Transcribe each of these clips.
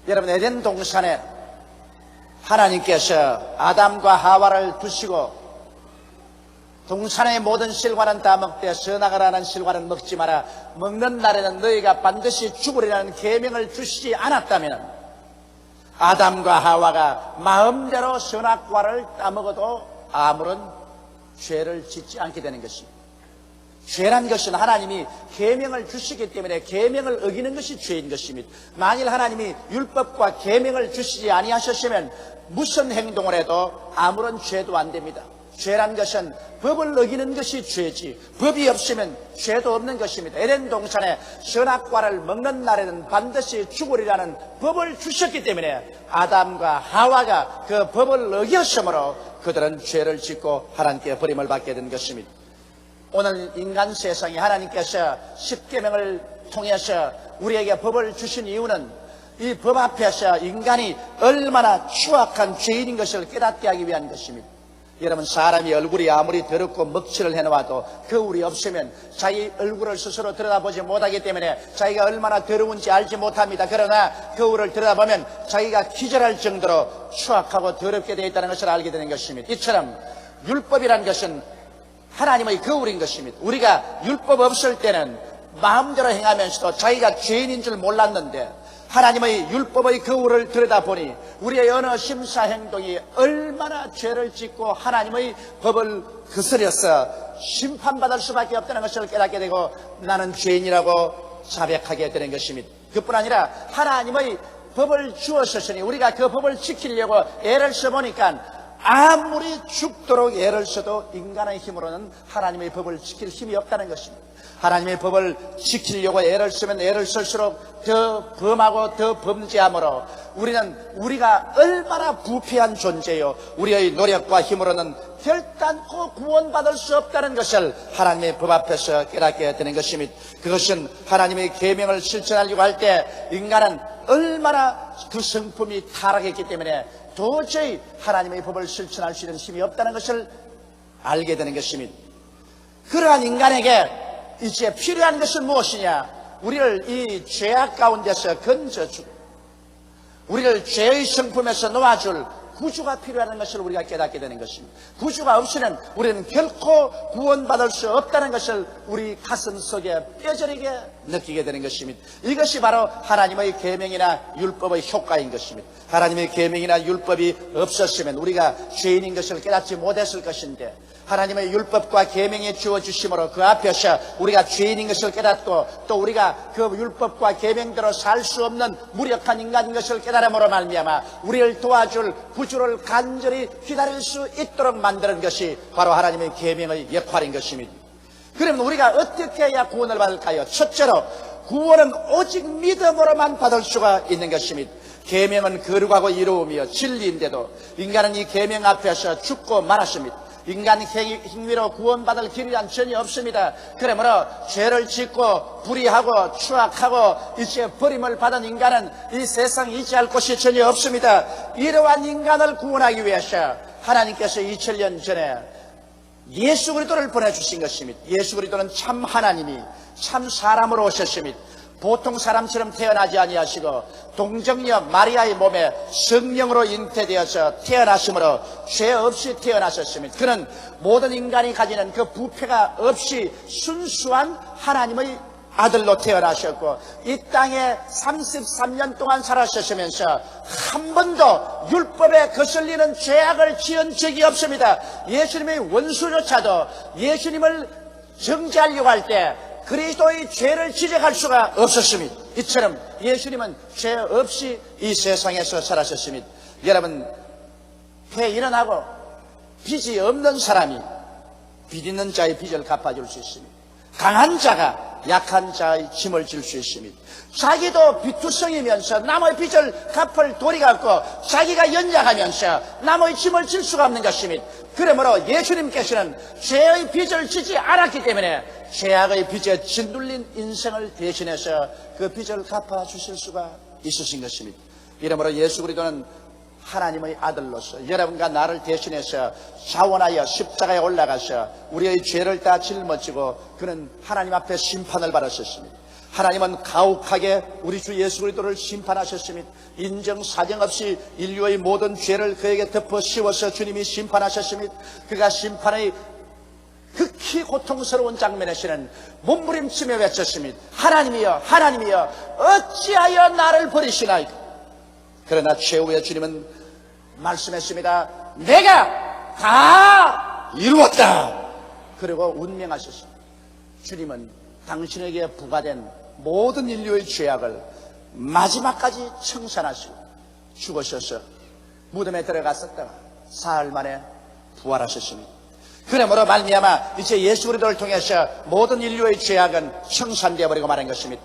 여러분, 에덴 동산에 하나님께서 아담과 하와를 두시고 동산의 모든 실과는 다 먹되 선악과라는 실과는 먹지 마라, 먹는 날에는 너희가 반드시 죽으리라는 계명을 주시지 않았다면 아담과 하와가 마음대로 선악과를 따먹어도 아무런 죄를 짓지 않게 되는 것입니다. 죄란 것은 하나님이 계명을 주시기 때문에 계명을 어기는 것이 죄인 것입니다. 만일 하나님이 율법과 계명을 주시지 아니하셨으면 무슨 행동을 해도 아무런 죄도 안 됩니다. 죄란 것은 법을 어기는 것이 죄지, 법이 없으면 죄도 없는 것입니다. 에덴 동산에 선악과를 먹는 날에는 반드시 죽으리라는 법을 주셨기 때문에 아담과 하와가 그 법을 어겼으므로 그들은 죄를 짓고 하나님께 버림을 받게 된 것입니다. 오늘 인간 세상에 하나님께서 십계명을 통해서 우리에게 법을 주신 이유는 이 법 앞에서 인간이 얼마나 추악한 죄인인 것을 깨닫게 하기 위한 것입니다. 여러분, 사람이 얼굴이 아무리 더럽고 먹칠을 해놓아도 거울이 없으면 자기 얼굴을 스스로 들여다보지 못하기 때문에 자기가 얼마나 더러운지 알지 못합니다. 그러나 거울을 들여다보면 자기가 기절할 정도로 추악하고 더럽게 되어 있다는 것을 알게 되는 것입니다. 이처럼 율법이라는 것은 하나님의 거울인 것입니다. 우리가 율법 없을 때는 마음대로 행하면서도 자기가 죄인인 줄 몰랐는데 하나님의 율법의 거울을 들여다보니 우리의 어느 심사 행동이 얼마나 죄를 짓고 하나님의 법을 거스려서 심판받을 수밖에 없다는 것을 깨닫게 되고 나는 죄인이라고 자백하게 되는 것입니다. 그뿐 아니라 하나님의 법을 주었으니 우리가 그 법을 지키려고 애를 써보니까 아무리 죽도록 애를 써도 인간의 힘으로는 하나님의 법을 지킬 힘이 없다는 것입니다. 하나님의 법을 지키려고 애를 쓰면 애를 쓸수록 더 범하고 더 범죄하므로 우리가 얼마나 부패한 존재요, 우리의 노력과 힘으로는 결단코 구원받을 수 없다는 것을 하나님의 법 앞에서 깨닫게 되는 것입니다. 그것은 하나님의 계명을 실천하려고 할 때 인간은 얼마나 그 성품이 타락했기 때문에 도저히 하나님의 법을 실천할 수 있는 힘이 없다는 것을 알게 되는 것입니다. 그러한 인간에게 이제 필요한 것은 무엇이냐? 우리를 이 죄악 가운데서 건져주고 우리를 죄의 성품에서 놓아줄 구주가 필요한 것을 우리가 깨닫게 되는 것입니다. 구주가 없이는 우리는 결코 구원받을 수 없다는 것을 우리 가슴 속에 뼈저리게 느끼게 되는 것입니다. 이것이 바로 하나님의 계명이나 율법의 효과인 것입니다. 하나님의 계명이나 율법이 없었으면 우리가 죄인인 것을 깨닫지 못했을 것인데 하나님의 율법과 계명이 주어주심으로 그 앞에서 우리가 죄인인 것을 깨닫고 또 우리가 그 율법과 계명대로 살 수 없는 무력한 인간인 것을 깨달음으로 말미암아 우리를 도와줄 구주를 간절히 기다릴 수 있도록 만드는 것이 바로 하나님의 계명의 역할인 것입니다. 그러면 우리가 어떻게 해야 구원을 받을까요? 첫째로 구원은 오직 믿음으로만 받을 수가 있는 것입니다. 계명은 거룩하고 이로움이요 진리인데도 인간은 이 계명 앞에서 죽고 말았습니다. 인간 행위로 구원받을 길이란 전혀 없습니다. 그러므로 죄를 짓고 불의하고 추악하고 이제 버림을 받은 인간은 이 세상 이지할 곳이 전혀 없습니다. 이러한 인간을 구원하기 위해서 하나님께서 2000년 전에 예수 그리스도를 보내주신 것입니다. 예수 그리스도는 참 하나님이 참 사람으로 오셨습니다. 보통 사람처럼 태어나지 아니하시고 동정녀 마리아의 몸에 성령으로 잉태되어서 태어나심으로 죄 없이 태어나셨습니다. 그는 모든 인간이 가지는 그 부패가 없이 순수한 하나님의 아들로 태어나셨고 이 땅에 33년 동안 살아셨으면서 한 번도 율법에 거슬리는 죄악을 지은 적이 없습니다. 예수님의 원수조차도 예수님을 정죄하려고 할 때 그리스도의 죄를 지적할 수가 없었습니다. 이처럼 예수님은 죄 없이 이 세상에서 살아셨습니다. 여러분, 회 일어나고 빚이 없는 사람이 빚 있는 자의 빚을 갚아줄 수 있습니다. 강한 자가 약한 자의 짐을 질 수 있습니다. 자기도 빚투성이면서 남의 빚을 갚을 도리가 없고 자기가 연약하면서 남의 짐을 질 수가 없는 것입니다. 그러므로 예수님께서는 죄의 빚을 지지 않았기 때문에 죄악의 빚에 짓눌린 인생을 대신해서 그 빚을 갚아주실 수가 있으신 것입니다. 이러므로 예수 그리스도는 하나님의 아들로서 여러분과 나를 대신해서 자원하여 십자가에 올라가서 우리의 죄를 다 짊어지고 그는 하나님 앞에 심판을 받으셨습니다. 하나님은 가혹하게 우리 주 예수 그리스도를 심판하셨습니다. 인정 사정 없이 인류의 모든 죄를 그에게 덮어 씌워서 주님이 심판하셨습니다. 그가 심판의 극히 고통스러운 장면에서는 몸부림치며 외쳤습니다. 하나님이여 하나님이여 어찌하여 나를 버리시나이까. 그러나 최후의 주님은 말씀했습니다. 내가 다 이루었다. 그리고 운명하셨습니다. 주님은 당신에게 부과된 모든 인류의 죄악을 마지막까지 청산하시고 죽으셔서 무덤에 들어갔었다가 사흘 만에 부활하셨습니다. 그러므로 말미암아 이제 예수 그리스도를 통해서 모든 인류의 죄악은 청산되어 버리고 말한 것입니다.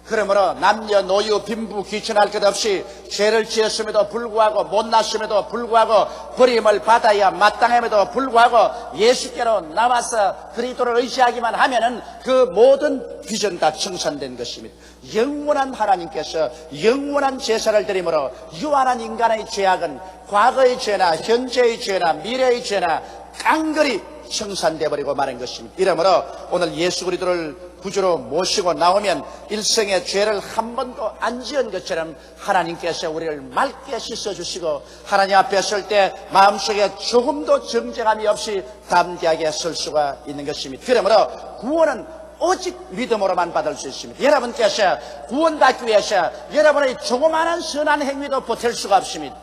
그러므로 남녀 노유 빈부 귀천할 것 없이 죄를 지었음에도 불구하고 못났음에도 불구하고 버림을 받아야 마땅함에도 불구하고 예수께로 나와서 그리스도를 의지하기만 하면은 그 모든 비전 다 청산된 것입니다. 영원한 하나님께서 영원한 제사를 드림으로 유한한 인간의 죄악은 과거의 죄나 현재의 죄나 미래의 죄나 깡그리 청산되어 버리고 말한 것입니다. 이러므로 오늘 예수 그리스도를 구주로 모시고 나오면 일생의 죄를 한 번도 안 지은 것처럼 하나님께서 우리를 맑게 씻어주시고 하나님 앞에 설 때 마음속에 조금도 정죄감이 없이 담대하게 설 수가 있는 것입니다. 그러므로 구원은 오직 믿음으로만 받을 수 있습니다. 여러분께서 구원받기 위해서 여러분의 조그마한 선한 행위도 보탤 수가 없습니다.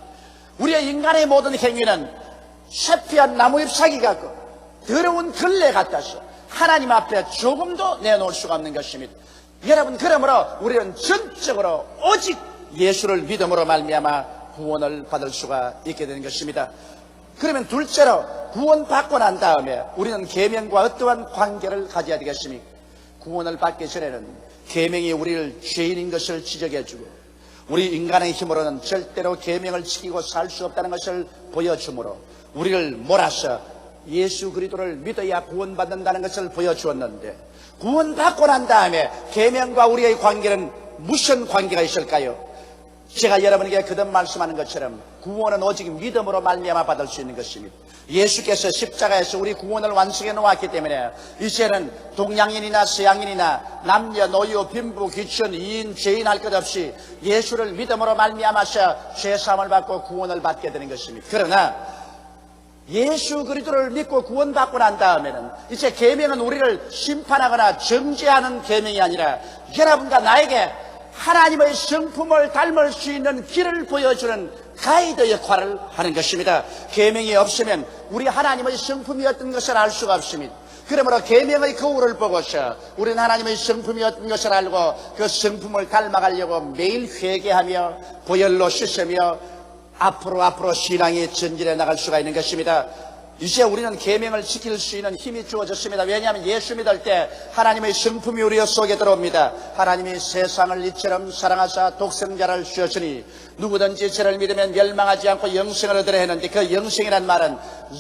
우리의 인간의 모든 행위는 쇠피한 나무잎사귀 같고 더러운 걸레 같아서 하나님 앞에 조금도 내놓을 수가 없는 것입니다. 여러분, 그러므로 우리는 전적으로 오직 예수를 믿음으로 말미암아 구원을 받을 수가 있게 되는 것입니다. 그러면 둘째로 구원받고 난 다음에 우리는 계명과 어떠한 관계를 가져야 되겠습니까? 구원을 받기 전에는 계명이 우리를 죄인인 것을 지적해주고 우리 인간의 힘으로는 절대로 계명을 지키고 살 수 없다는 것을 보여주므로 우리를 몰아서 예수 그리스도를 믿어야 구원받는다는 것을 보여주었는데, 구원받고 난 다음에 계명과 우리의 관계는 무슨 관계가 있을까요? 제가 여러분에게 거듭 말씀하는 것처럼 구원은 오직 믿음으로 말미암아 받을 수 있는 것입니다. 예수께서 십자가에서 우리 구원을 완성해 놓았기 때문에 이제는 동양인이나 서양인이나 남녀 노유 빈부 귀천 이인 죄인 할 것 없이 예수를 믿음으로 말미암아서 죄사함을 받고 구원을 받게 되는 것입니다. 그러나 예수 그리스도를 믿고 구원받고 난 다음에는 이제 계명은 우리를 심판하거나 정죄하는 계명이 아니라 여러분과 나에게 하나님의 성품을 닮을 수 있는 길을 보여주는 가이드 역할을 하는 것입니다. 계명이 없으면 우리 하나님의 성품이 어떤 것을 알 수가 없습니다. 그러므로 계명의 거울을 보고서 우리는 하나님의 성품이 어떤 것을 알고 그 성품을 닮아가려고 매일 회개하며 보혈로 씻으며 앞으로 신앙이 전진해 나갈 수가 있는 것입니다. 이제 우리는 계명을 지킬 수 있는 힘이 주어졌습니다. 왜냐하면 예수 믿을 때 하나님의 성품이 우리 속에 들어옵니다. 하나님이 세상을 이처럼 사랑하사 독생자를 주셨으니 누구든지 저를 믿으면 멸망하지 않고 영생을 얻으려 했는데, 그 영생이란 말은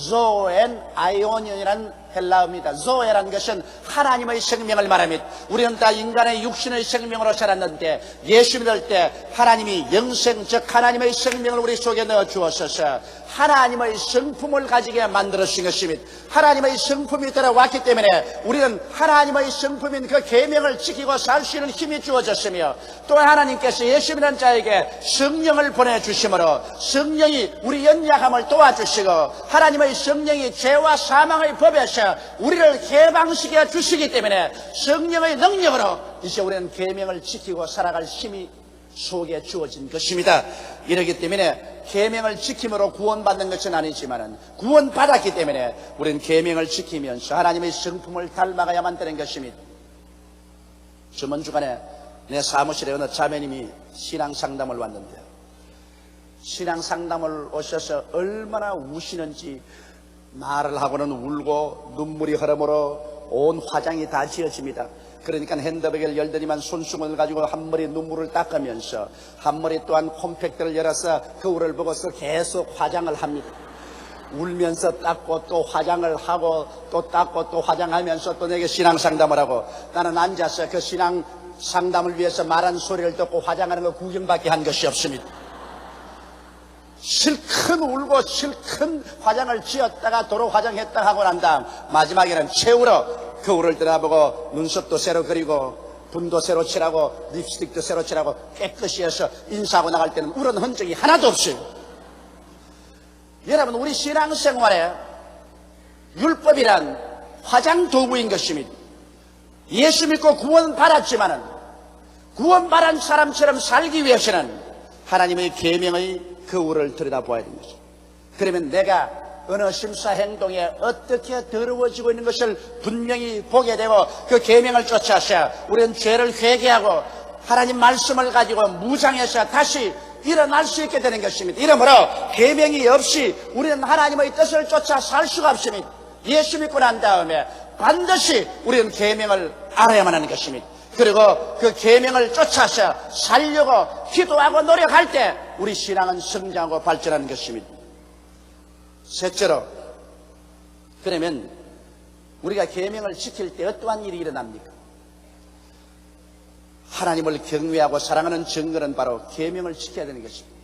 조엔 아이오니이라는 헬라어입니다. 조에라는 것은 하나님의 생명을 말합니다. 우리는 다 인간의 육신의 생명으로 살았는데 예수 믿을 때 하나님이 영생, 즉 하나님의 생명을 우리 속에 넣어 주었어서 하나님의 성품을 가지게 만들어주신 것입니다. 하나님의 성품이 들어왔기 때문에 우리는 하나님의 성품인 그 계명을 지키고 살 수 있는 힘이 주어졌으며, 또 하나님께서 예수 믿는 자에게 성령을 보내주심으로 성령이 우리 연약함을 도와주시고 하나님의 성령이 죄와 사망의 법에서 우리를 해방시켜 주시기 때문에 성령의 능력으로 이제 우리는 계명을 지키고 살아갈 힘이 속에 주어진 것입니다. 이러기 때문에 계명을 지킴으로 구원받는 것은 아니지만 구원받았기 때문에 우리는 계명을 지키면서 하나님의 성품을 닮아가야만 되는 것입니다. 저번 주간에 내 사무실에 어느 자매님이 신앙상담을 왔는데, 신앙상담을 오셔서 얼마나 우시는지 말을 하고는 울고 눈물이 흐름으로 온 화장이 다 지어집니다. 그러니까 핸드백을 열더니만 손수건을 가지고 한 머리 눈물을 닦으면서 한 머리 또한 콤팩트를 열어서 거울을 보고서 계속 화장을 합니다. 울면서 닦고 또 화장을 하고 또 닦고 또 화장하면서 또 내게 신앙상담을 하고, 나는 앉아서 그 신앙상담을 위해서 말한 소리를 듣고 화장하는 거 구경밖에 한 것이 없습니다. 실컷 울고 실컷 화장을 지었다가 도로 화장했다 하고 난 다음 마지막에는 최후로 거울을 들여다보고 눈썹도 새로 그리고 분도 새로 칠하고 립스틱도 새로 칠하고 깨끗이 해서 인사하고 나갈 때는 울은 흔적이 하나도 없어요. 여러분, 우리 신앙생활에 율법이란 화장 도구인 것입니다. 예수 믿고 구원 받았지만은 구원받은 사람처럼 살기 위해서는 하나님의 계명의 거울을 들여다보아야 됩니다. 그러면 내가 어느 심사 행동에 어떻게 더러워지고 있는 것을 분명히 보게 되고 그 계명을 쫓아서 우리는 죄를 회개하고 하나님 말씀을 가지고 무장해서 다시 일어날 수 있게 되는 것입니다. 이러므로 계명이 없이 우리는 하나님의 뜻을 쫓아 살 수가 없습니다. 예수 믿고 난 다음에 반드시 우리는 계명을 알아야만 하는 것입니다. 그리고 그 계명을 쫓아서 살려고 기도하고 노력할 때 우리 신앙은 성장하고 발전하는 것입니다. 셋째로, 그러면 우리가 계명을 지킬 때 어떠한 일이 일어납니까? 하나님을 경외하고 사랑하는 증거는 바로 계명을 지켜야 되는 것입니다.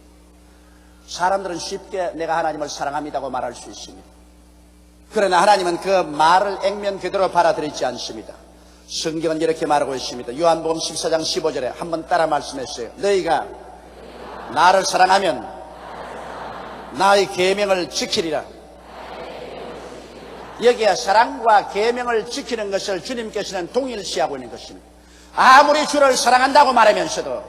사람들은 쉽게 내가 하나님을 사랑합니다고 말할 수 있습니다. 그러나 하나님은 그 말을 액면 그대로 받아들이지 않습니다. 성경은 이렇게 말하고 있습니다. 요한복음 14장 15절에 한번 따라 말씀했어요. 너희가 나를 사랑하면 나의 계명을 지키리라. 여기에 사랑과 계명을 지키는 것을 주님께서는 동일시하고 있는 것입니다. 아무리 주를 사랑한다고 말하면서도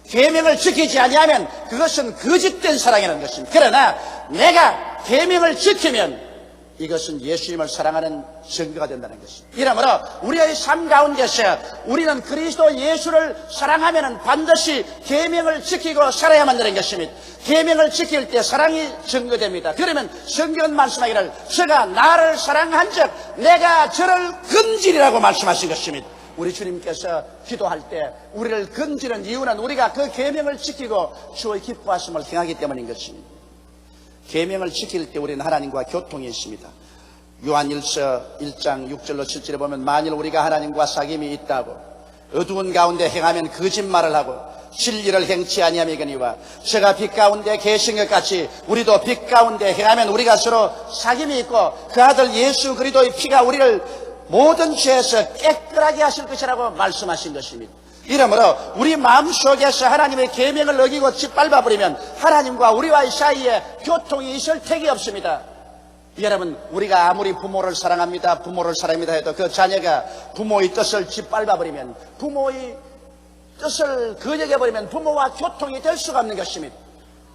계명을 지키지 아니하면 그것은 거짓된 사랑이라는 것입니다. 그러나 내가 계명을 지키면 이것은 예수님을 사랑하는 증거가 된다는 것입니다. 이러므로 우리의 삶 가운데서 우리는 그리스도 예수를 사랑하면 반드시 계명을 지키고 살아야만 되는 것입니다. 계명을 지킬 때 사랑이 증거됩니다. 그러면 성경은 말씀하기를 저가 나를 사랑한 즉 내가 저를 건지리라고 말씀하신 것입니다. 우리 주님께서 기도할 때 우리를 건지는 이유는 우리가 그 계명을 지키고 주의 기뻐하심을 행하기 때문인 것입니다. 계명을 지킬 때 우리는 하나님과 교통이 있습니다. 요한일서 1장 6절로 7절에 보면 만일 우리가 하나님과 사귐이 있다고 어두운 가운데 행하면 거짓말을 하고 진리를 행치 아니함이거니와 저가 빛 가운데 계신 것 같이 우리도 빛 가운데 행하면 우리가 서로 사귐이 있고 그 아들 예수 그리스도의 피가 우리를 모든 죄에서 깨끗하게 하실 것이라고 말씀하신 것입니다. 이러므로 우리 마음속에서 하나님의 계명을 어기고 짓밟아버리면 하나님과 우리와의 사이에 교통이 있을 택이 없습니다. 여러분, 우리가 아무리 부모를 사랑합니다 해도 그 자녀가 부모의 뜻을 짓밟아버리면, 부모의 뜻을 거역해버리면 부모와 교통이 될 수가 없는 것입니다.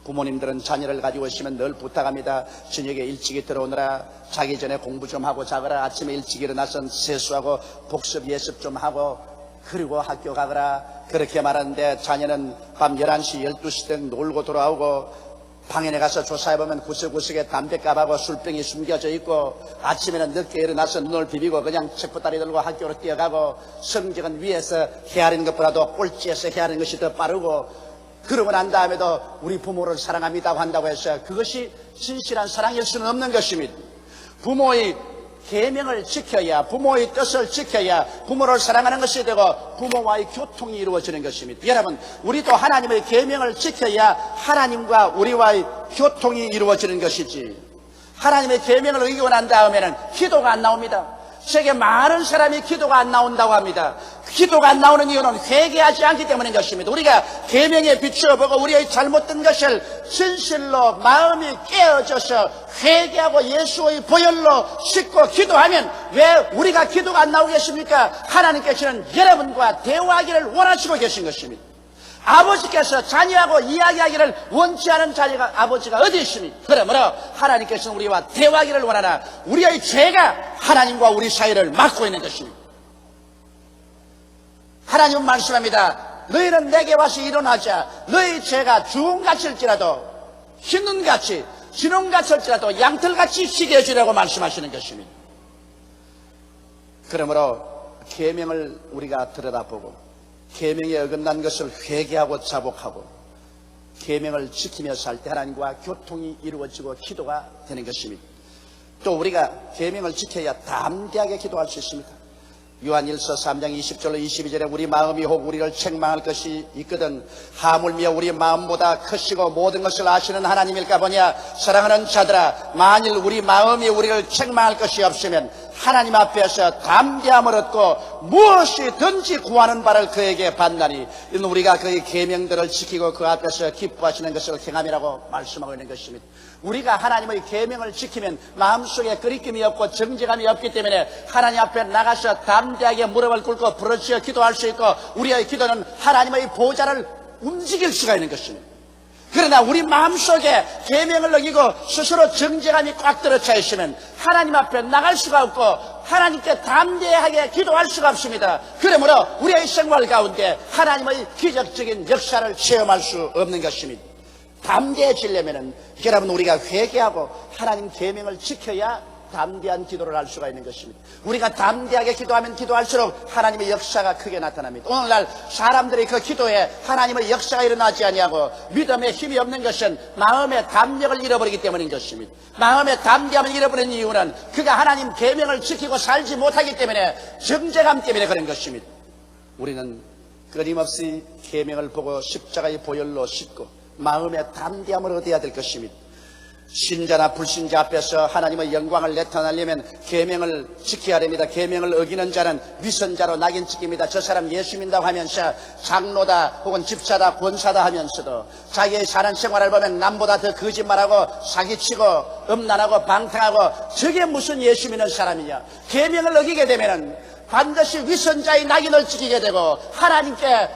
부모님들은 자녀를 가지고 있으면 늘 부탁합니다. 저녁에 일찍이 들어오느라, 자기 전에 공부 좀 하고 자거라, 아침에 일찍 일어나서 세수하고 복습 예습 좀 하고 그리고 학교 가거라, 그렇게 말하는데 자녀는 밤 11시 12시 등 놀고 돌아오고 방에 가서 조사해보면 구석구석에 담뱃갑하고 술병이 숨겨져 있고 아침에는 늦게 일어나서 눈을 비비고 그냥 책보따리 들고 학교로 뛰어가고 성적은 위에서 헤아리는 것보다도 꼴찌에서 헤아리는 것이 더 빠르고, 그러고 난 다음에도 우리 부모를 사랑합니다고 한다고 해서 그것이 진실한 사랑일 수는 없는 것입니다. 부모의 계명을 지켜야, 부모의 뜻을 지켜야 부모를 사랑하는 것이 되고 부모와의 교통이 이루어지는 것입니다. 여러분, 우리도 하나님의 계명을 지켜야 하나님과 우리와의 교통이 이루어지는 것이지, 하나님의 계명을 어기고 난 다음에는 기도가 안 나옵니다. 세계 많은 사람이 기도가 안 나온다고 합니다. 기도가 안 나오는 이유는 회개하지 않기 때문인 것입니다. 우리가 계명에 비추어보고 우리의 잘못된 것을 진실로 마음이 깨어져서 회개하고 예수의 보혈로 씻고 기도하면 왜 우리가 기도가 안 나오겠습니까? 하나님께서는 여러분과 대화하기를 원하시고 계신 것입니다. 아버지께서 자녀하고 이야기하기를 원치 않은 자녀가 아버지가 어디 있습니까? 그러므로 하나님께서는 우리와 대화하기를 원하나 우리의 죄가 하나님과 우리 사이를 막고 있는 것입니다. 하나님은 말씀합니다. 너희는 내게 와서 일어나자. 너희 죄가 주홍같일지라도 흰눈같이 진홍같일지라도 양털같이 희게 해주라고 말씀하시는 것입니다. 그러므로 계명을 우리가 들여다보고 계명에 어긋난 것을 회개하고 자복하고 계명을 지키며 살 때 하나님과 교통이 이루어지고 기도가 되는 것입니다. 또 우리가 계명을 지켜야 담대하게 기도할 수 있습니다. 요한일서 3장 20절로 22절에 우리 마음이 혹 우리를 책망할 것이 있거든 하물며 우리 마음보다 크시고 모든 것을 아시는 하나님일까 보냐. 사랑하는 자들아, 만일 우리 마음이 우리를 책망할 것이 없으면 하나님 앞에서 담대함을 얻고 무엇이든지 구하는 바를 그에게 받나니 이는 우리가 그의 계명들을 지키고 그 앞에서 기뻐하시는 것을 행함이라고 말씀하고 있는 것입니다. 우리가 하나님의 계명을 지키면 마음속에 끄리낌이 없고 정죄감이 없기 때문에 하나님 앞에 나가서 담대하게 무릎을 꿇고 부르짖어 기도할 수 있고 우리의 기도는 하나님의 보좌를 움직일 수가 있는 것입니다. 그러나 우리 마음속에 계명을 어기고 스스로 정죄감이 꽉 들어차 있으면 하나님 앞에 나갈 수가 없고 하나님께 담대하게 기도할 수가 없습니다. 그러므로 우리의 생활 가운데 하나님의 기적적인 역사를 체험할 수 없는 것입니다. 담대해지려면 여러분 우리가 회개하고 하나님 계명을 지켜야 담대한 기도를 할 수가 있는 것입니다. 우리가 담대하게 기도하면 기도할수록 하나님의 역사가 크게 나타납니다. 오늘날 사람들이 그 기도에 하나님의 역사가 일어나지 아니하고 믿음에 힘이 없는 것은 마음의 담력을 잃어버리기 때문인 것입니다. 마음의 담대함을 잃어버린 이유는 그가 하나님 계명을 지키고 살지 못하기 때문에 정죄감 때문에 그런 것입니다. 우리는 끊임없이 계명을 보고 십자가의 보혈로 씻고 마음의 담대함을 얻어야 될 것입니다. 신자나 불신자 앞에서 하나님의 영광을 나타내려면 계명을 지켜야 됩니다. 계명을 어기는 자는 위선자로 낙인 찍힙니다. 저 사람 예수 믿는다고 하면서 장로다 혹은 집사다 권사다 하면서도 자기의 사는 생활을 보면 남보다 더 거짓말하고 사기치고 음란하고 방탕하고 저게 무슨 예수 믿는 사람이냐. 계명을 어기게 되면 반드시 위선자의 낙인을 찍히게 되고 하나님께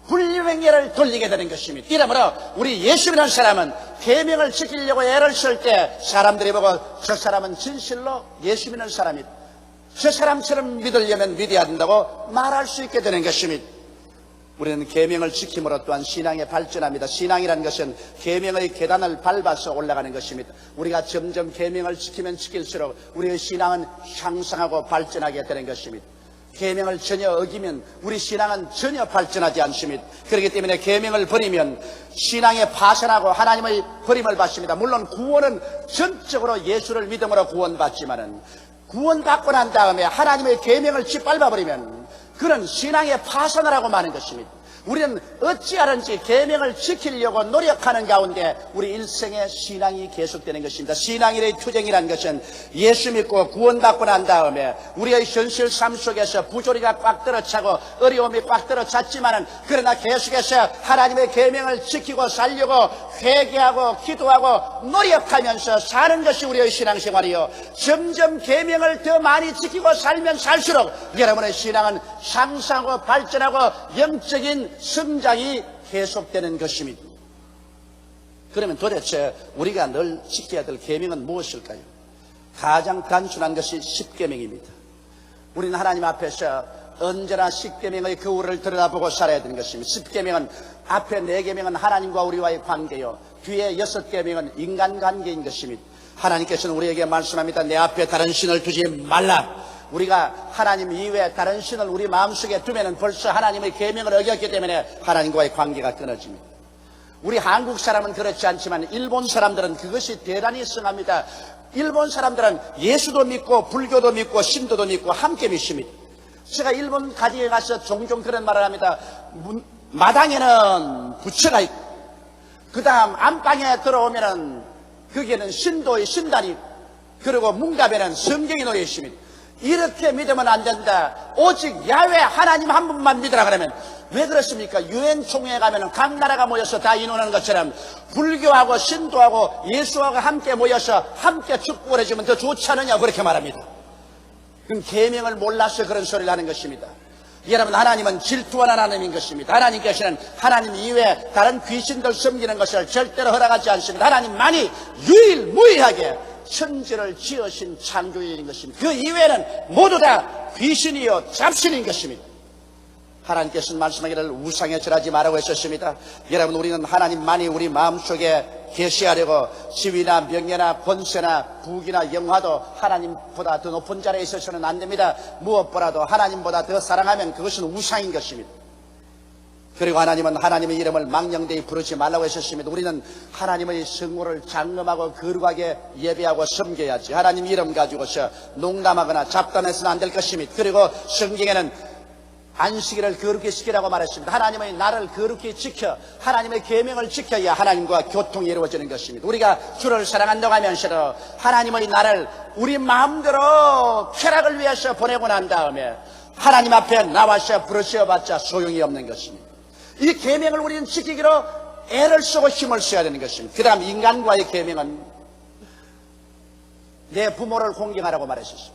불명예를 돌리게 되는 것입니다. 이러므로 우리 예수 믿는 사람은 계명을 지키려고 애를 쓸 때 사람들이 보고 저 사람은 진실로 예수 믿는 사람이다. 저 사람처럼 믿으려면 믿어야 된다고 말할 수 있게 되는 것입니다. 우리는 계명을 지킴으로 또한 신앙에 발전합니다. 신앙이라는 것은 계명의 계단을 밟아서 올라가는 것입니다. 우리가 점점 계명을 지키면 지킬수록 우리의 신앙은 향상하고 발전하게 되는 것입니다. 계명을 전혀 어기면 우리 신앙은 전혀 발전하지 않습니다. 그렇기 때문에 계명을 버리면 신앙에 파산하고 하나님의 버림을 받습니다. 물론 구원은 전적으로 예수를 믿음으로 구원받지만은 구원받고 난 다음에 하나님의 계명을 짓밟아버리면 그는 신앙에 파산을 하고 마는 것입니다. 우리는 어찌하든지 계명을 지키려고 노력하는 가운데 우리 일생의 신앙이 계속되는 것입니다. 신앙의 투쟁이라는 것은 예수 믿고 구원받고 난 다음에 우리의 현실 삶 속에서 부조리가 꽉 들어차고 어려움이 꽉 들어찼지만은 그러나 계속해서 하나님의 계명을 지키고 살려고 회개하고 기도하고 노력하면서 사는 것이 우리의 신앙생활이요. 점점 계명을 더 많이 지키고 살면 살수록 여러분의 신앙은 향상하고 발전하고 영적인 성장이 계속되는 것입니다. 그러면 도대체 우리가 늘 지켜야 될 계명은 무엇일까요? 가장 단순한 것이 십계명입니다. 우리는 하나님 앞에서 언제나 십계명의 거울을 들여다보고 살아야 되는 것입니다. 십계명은 앞에 4계명은 하나님과 우리와의 관계요, 뒤에 6계명은 인간관계인 것입니다. 하나님께서는 우리에게 말씀합니다. 내 앞에 다른 신을 두지 말라. 우리가 하나님 이외에 다른 신을 우리 마음속에 두면 벌써 하나님의 계명을 어겼기 때문에 하나님과의 관계가 끊어집니다. 우리 한국 사람은 그렇지 않지만 일본 사람들은 그것이 대단히 성합니다. 일본 사람들은 예수도 믿고 불교도 믿고 신도도 믿고 함께 믿습니다. 제가 일본 가지에 가서 종종 그런 말을 합니다. 마당에는 부처가 있고 그 다음 안방에 들어오면은 거기에는 신도의 신단이 그리고 문갑에는 성경이 놓여 있습니다. 이렇게 믿으면 안 된다. 오직 야훼 하나님 한 분만 믿으라 그러면 왜 그렇습니까? 유엔 총회에 가면 각 나라가 모여서 다 인원하는 것처럼 불교하고 신도하고 예수하고 함께 모여서 함께 축복을 해주면 더 좋지 않느냐 그렇게 말합니다. 그럼 계명을 몰라서 그런 소리를 하는 것입니다. 여러분, 하나님은 질투하는 하나님인 것입니다. 하나님께서는 하나님 이외에 다른 귀신들 섬기는 것을 절대로 허락하지 않습니다. 하나님만이 유일무이하게 천지를 지으신 창조주인 것입니다. 그 이외에는 모두 다 귀신이요 잡신인 것입니다. 하나님께서는 말씀하기를 우상에 절하지 말라고 했었습니다. 여러분, 우리는 하나님만이 우리 마음속에 계시하려고 지위나 명예나 권세나 부귀나 영화도 하나님보다 더 높은 자리에 있어서는 안 됩니다. 무엇보다도 하나님보다 더 사랑하면 그것은 우상인 것입니다. 그리고 하나님은 하나님의 이름을 망령되이 부르지 말라고 하셨습니다. 우리는 하나님의 성호를 장엄하고 거룩하게 예배하고 섬겨야지 하나님 이름 가지고서 농담하거나 잡담해서는 안 될 것입니다. 그리고 성경에는 안식일을 거룩히 지키라고 말했습니다. 하나님의 나를 거룩히 지켜 하나님의 계명을 지켜야 하나님과 교통이 이루어지는 것입니다. 우리가 주를 사랑한다고 하면서도 하나님의 나를 우리 마음대로 쾌락을 위해서 보내고 난 다음에 하나님 앞에 나와서 부르짖어봤자 소용이 없는 것입니다. 이 계명을 우리는 지키기로 애를 쓰고 힘을 써야 되는 것입니다. 그 다음 인간과의 계명은 내 부모를 공경하라고 말했습니다.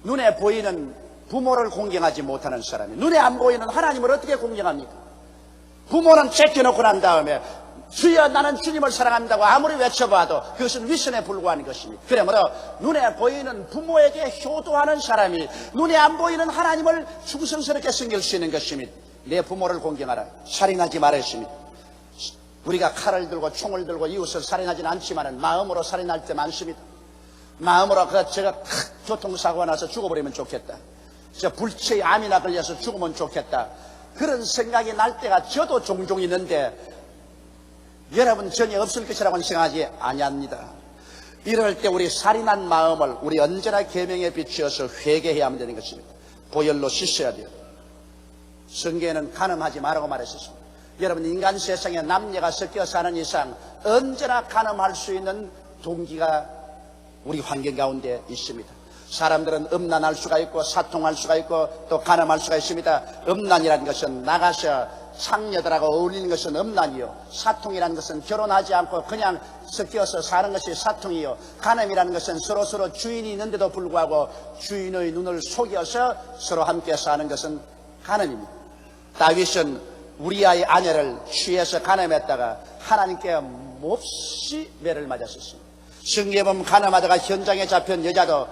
눈에 보이는 부모를 공경하지 못하는 사람이 눈에 안 보이는 하나님을 어떻게 공경합니까? 부모는 제껴놓고 난 다음에 주여 나는 주님을 사랑한다고 아무리 외쳐봐도 그것은 위선에 불과한 것입니다. 그러므로 눈에 보이는 부모에게 효도하는 사람이 눈에 안 보이는 하나님을 충성스럽게 섬길 수 있는 것입니다. 내 부모를 공경하라. 살인하지 말았습니다. 우리가 칼을 들고 총을 들고 이웃을 살인하지는 않지만 마음으로 살인할 때 많습니다. 마음으로 제가 교통사고가 나서 죽어버리면 좋겠다. 저 불치의 암이나 걸려서 죽으면 좋겠다. 그런 생각이 날 때가 저도 종종 있는데 여러분 전혀 없을 것이라고는 생각하지 아니합니다. 이럴 때 우리 살인한 마음을 우리 언제나 계명에 비추어서 회개해야만 되는 것입니다. 보혈로 씻어야 돼요. 성경에는 간음하지 말라고 말했습니다. 여러분 인간 세상에 남녀가 섞여 사는 이상 언제나 간음할 수 있는 동기가 우리 환경 가운데 있습니다. 사람들은 음란할 수가 있고 사통할 수가 있고 또 간음할 수가 있습니다. 음란이라는 것은 나가서 상녀들하고 어울리는 것은 음란이요, 사통이라는 것은 결혼하지 않고 그냥 섞여서 사는 것이 사통이요, 간음이라는 것은 서로 주인이 있는데도 불구하고 주인의 눈을 속여서 서로 함께 사는 것은 간음입니다. 다윗은 우리아의 아내를 취해서 간음했다가 하나님께 몹시 매를 맞았었습니다. 성경에 보면 간음하다가 현장에 잡힌 여자도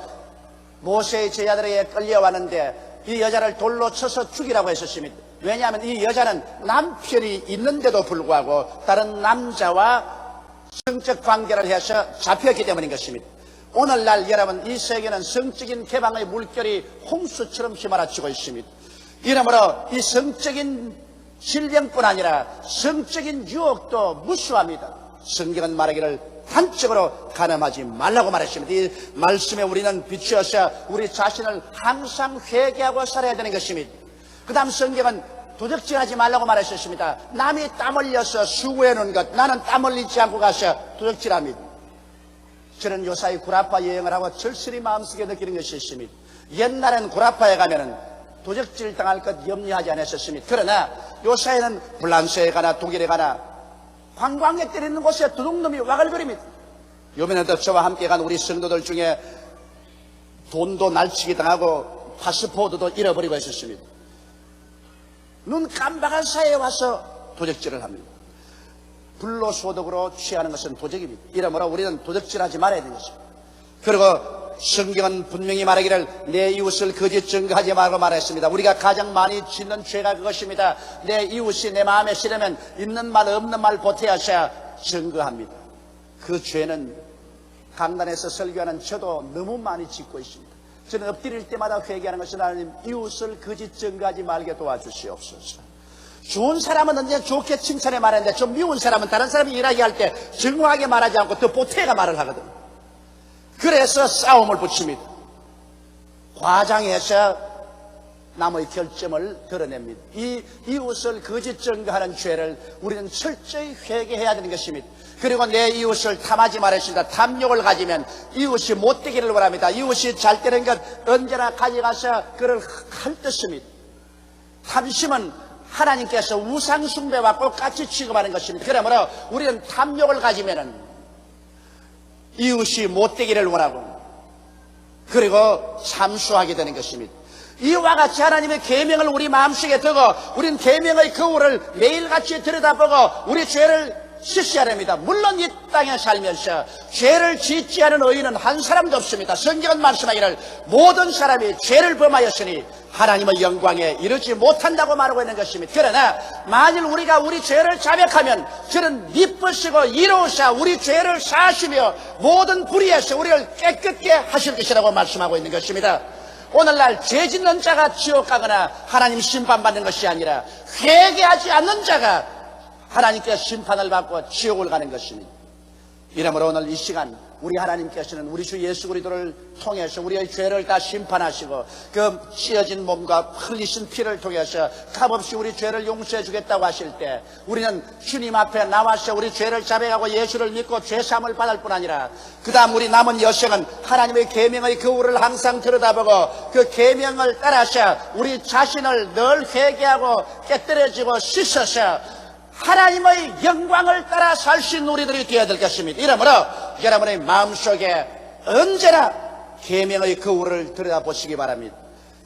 모세의 제자들에게 끌려왔는데 이 여자를 돌로 쳐서 죽이라고 했었습니다. 왜냐하면 이 여자는 남편이 있는데도 불구하고 다른 남자와 성적 관계를 해서 잡혔기 때문인 것입니다. 오늘날 여러분 이 세계는 성적인 개방의 물결이 홍수처럼 휘몰아치고 있습니다. 이러므로 이 성적인 질병뿐 아니라 성적인 유혹도 무수합니다. 성경은 말하기를 한쪽으로 간음하지 말라고 말했습니다. 이 말씀에 우리는 비추어서 우리 자신을 항상 회개하고 살아야 되는 것입니다. 그 다음 성경은 도적질하지 말라고 말했습니다. 남이 땀 흘려서 수고해 놓은 것 나는 땀 흘리지 않고 가서 도적질합니다. 저는 요사이 구라파 여행을 하고 절실히 마음속에 느끼는 것이 있습니다. 옛날엔 구라파에 가면은 도적질 당할 것 염려하지 않았었습니다. 그러나 요사이는 불란서에 가나 독일에 가나 관광객들이 있는 곳에 도둑놈이 와글거립니다. 요번에도 저와 함께 간 우리 성도들 중에 돈도 날치기 당하고 파스포드도 잃어버리고 했었습니다. 눈 깜박한 사이에 와서 도적질을 합니다. 불로소득으로 취하는 것은 도적입니다. 이러므로 우리는 도적질하지 말아야 되는 것입니다. 그리고 성경은 분명히 말하기를 내 이웃을 거짓 증거하지 말고 말했습니다. 우리가 가장 많이 짓는 죄가 그것입니다. 내 이웃이 내 마음에 싫으면 있는 말 없는 말 보태어서 증거합니다. 그 죄는 강단에서 설교하는 저도 너무 많이 짓고 있습니다. 저는 엎드릴 때마다 회개하는 것은 하나님 이웃을 거짓 증거하지 말게 도와주시옵소서. 좋은 사람은 언제나 좋게 칭찬해 말하는데 좀 미운 사람은 다른 사람이 일하게 할 때 정확하게 말하지 않고 더 보태가 말을 하거든. 그래서 싸움을 붙입니다. 과장해서 남의 결점을 드러냅니다. 이 이웃을 거짓 증거하는 죄를 우리는 철저히 회개해야 되는 것입니다. 그리고 내 이웃을 탐하지 말았습니다. 탐욕을 가지면 이웃이 못되기를 원합니다. 이웃이 잘 되는 것 언제나 가져가서 그를 핥듯습니다. 탐심은 하나님께서 우상 숭배와 똑같이 취급하는 것입니다. 그러므로 우리는 탐욕을 가지면은 이웃이 못되기를 원하고 그리고 참수하게 되는 것입니다. 이와 같이 하나님의 계명을 우리 마음속에 두고 우리는 계명의 거울을 매일같이 들여다보고 우리 죄를 씻어야 됩니다. 물론 이 땅에 살면서 죄를 짓지 않은 의인은 한 사람도 없습니다. 성경은 말씀하기를 모든 사람이 죄를 범하였으니 하나님의 영광에 이르지 못한다고 말하고 있는 것입니다. 그러나 만일 우리가 우리 죄를 자백하면 저는 미쁘시고 이로우사 우리 죄를 사하시며 모든 불의에서 우리를 깨끗게 하실 것이라고 말씀하고 있는 것입니다. 오늘날 죄 짓는 자가 지옥 가거나 하나님 심판받는 것이 아니라 회개하지 않는 자가 하나님께 심판을 받고 지옥을 가는 것입니다. 이러므로 오늘 이 시간 우리 하나님께서는 우리 주 예수 그리스도를 통해서 우리의 죄를 다 심판하시고 그 찢어진 몸과 흘리신 피를 통해서 값없이 우리 죄를 용서해 주겠다고 하실 때 우리는 주님 앞에 나와서 우리 죄를 자백하고 예수를 믿고 죄사함을 받을 뿐 아니라 그 다음 우리 남은 여생은 하나님의 계명의 거울을 항상 들여다보고 그 계명을 따라서 우리 자신을 늘 회개하고 깨뜨려지고 씻어서 하나님의 영광을 따라 살 수 있는 우리들이 되어야 될 것입니다. 이러므로 여러분의 마음속에 언제나 계명의 거울을 들여다보시기 바랍니다.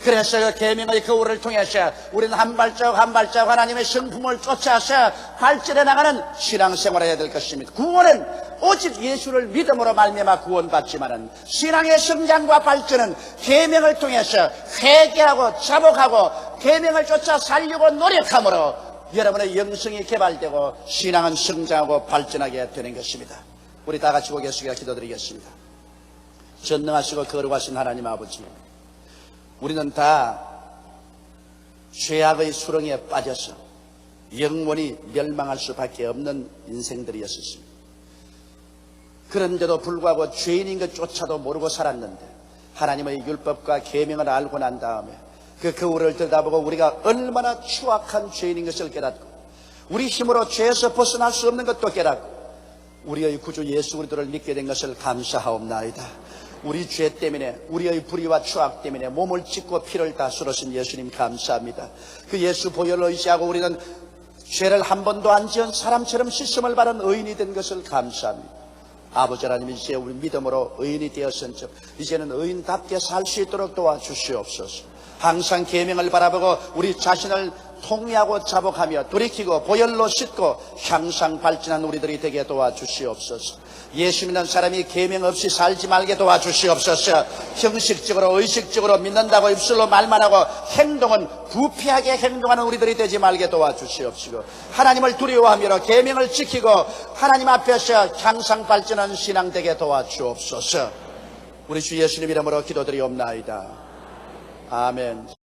그래서 그 계명의 거울을 통해서 우리는 한 발자국 한 발자국 하나님의 성품을 쫓아서 발전해 나가는 신앙생활을 해야 될 것입니다. 구원은 오직 예수를 믿음으로 말미암아 구원받지만은 신앙의 성장과 발전은 계명을 통해서 회개하고 자복하고 계명을 쫓아 살려고 노력함으로 여러분의 영성이 개발되고 신앙은 성장하고 발전하게 되는 것입니다. 우리 다 같이 고개 숙여 기도드리겠습니다. 전능하시고 거룩하신 하나님 아버지, 우리는 다 죄악의 수렁에 빠져서 영원히 멸망할 수밖에 없는 인생들이었습니다. 그런데도 불구하고 죄인인 것조차도 모르고 살았는데 하나님의 율법과 계명을 알고 난 다음에 그 거울을 들여다보고 우리가 얼마나 추악한 죄인인 것을 깨닫고 우리 힘으로 죄에서 벗어날 수 없는 것도 깨닫고 우리의 구주 예수 그리스도를 믿게 된 것을 감사하옵나이다. 우리 죄 때문에 우리의 불의와 추악 때문에 몸을 찢고 피를 다 쏟으신 예수님 감사합니다. 그 예수 보혈을 의지하고 우리는 죄를 한 번도 안 지은 사람처럼 씻음을 받은 의인이 된 것을 감사합니다. 아버지 하나님, 이제 우리 믿음으로 의인이 되었은즉 이제는 의인답게 살 수 있도록 도와주시옵소서. 항상 계명을 바라보고 우리 자신을 통회하고 자복하며 돌이키고 보혈로 씻고 향상 발전한 우리들이 되게 도와주시옵소서. 예수 믿는 사람이 계명 없이 살지 말게 도와주시옵소서. 형식적으로 의식적으로 믿는다고 입술로 말만 하고 행동은 부패하게 행동하는 우리들이 되지 말게 도와주시옵시고 하나님을 두려워하며 계명을 지키고 하나님 앞에서 향상 발전하는 신앙 되게 도와주옵소서. 우리 주 예수님 이름으로 기도드리옵나이다. 아멘.